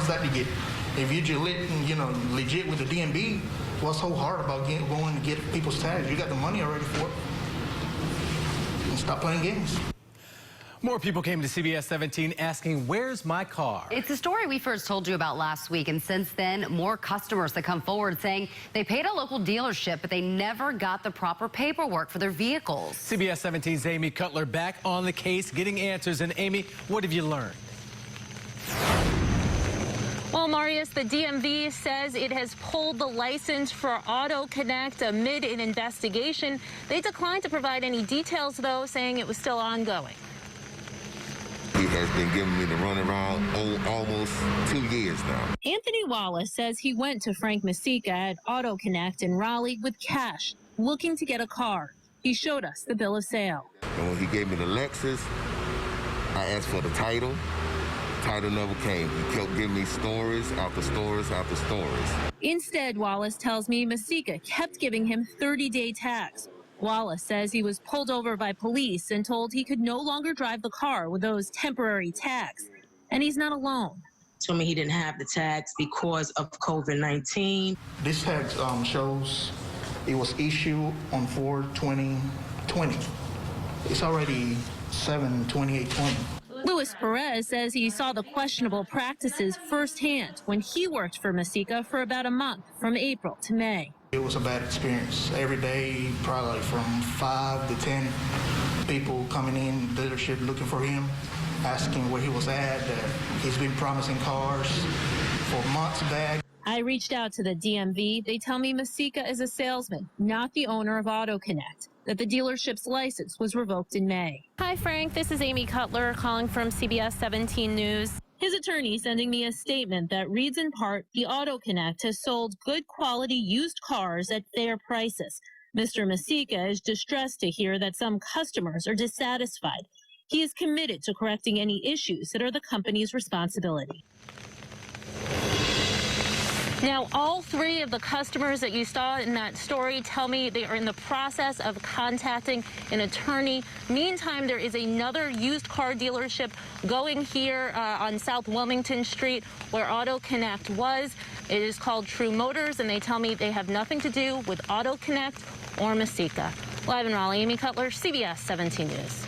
does that get? If you're legit with the DMV, what's so hard about going to get people's tags? You got the money already for it. And stop playing games. More people came to CBS 17 asking, where's my car? It's a story we first told you about last week, and since then, more customers have come forward saying they paid a local dealership, but they never got the proper paperwork for their vehicles. CBS 17's Amy Cutler back on the case, getting answers. And Amy, what have you learned? Well, Marius, the DMV says it has pulled the license for Auto Connect amid an investigation. They declined to provide any details, though, saying it was still ongoing. He has been giving me the runaround almost 2 years now. Anthony Wallace says he went to Frank Masica at Auto Connect in Raleigh with cash, looking to get a car. He showed us the bill of sale. And when he gave me the Lexus, I asked for the title. Title never came. He kept giving me stories after stories after stories. Instead, Wallace tells me Masica kept giving him 30-day tags. Wallace says he was pulled over by police and told he could no longer drive the car with those temporary tags. And he's not alone. Told me he didn't have the tags because of COVID-19. This tag shows it was issued on 4/20/20. It's already 7/28/20. Luis Perez says he saw the questionable practices firsthand when he worked for Masica for about a month, from April to May. It was a bad experience. Every day, probably like from 5 to 10 people coming in the dealership looking for him, asking where he was at, that he's been promising cars for months back. I reached out to the DMV. They tell me Masica is a salesman, not the owner of Auto Connect, that the dealership's license was revoked in May. Hi, Frank. This is Amy Cutler calling from CBS 17 News. His attorney sending me a statement that reads in part, the Auto Connect has sold good quality used cars at fair prices. Mr. Masica is distressed to hear that some customers are dissatisfied. He is committed to correcting any issues that are the company's responsibility. Now, all three of the customers that you saw in that story tell me they are in the process of contacting an attorney. Meantime, there is another used car dealership going here on South Wilmington Street where Auto Connect was. It is called True Motors, and they tell me they have nothing to do with Auto Connect or Masica. Live in Raleigh, Amy Cutler, CBS 17 News.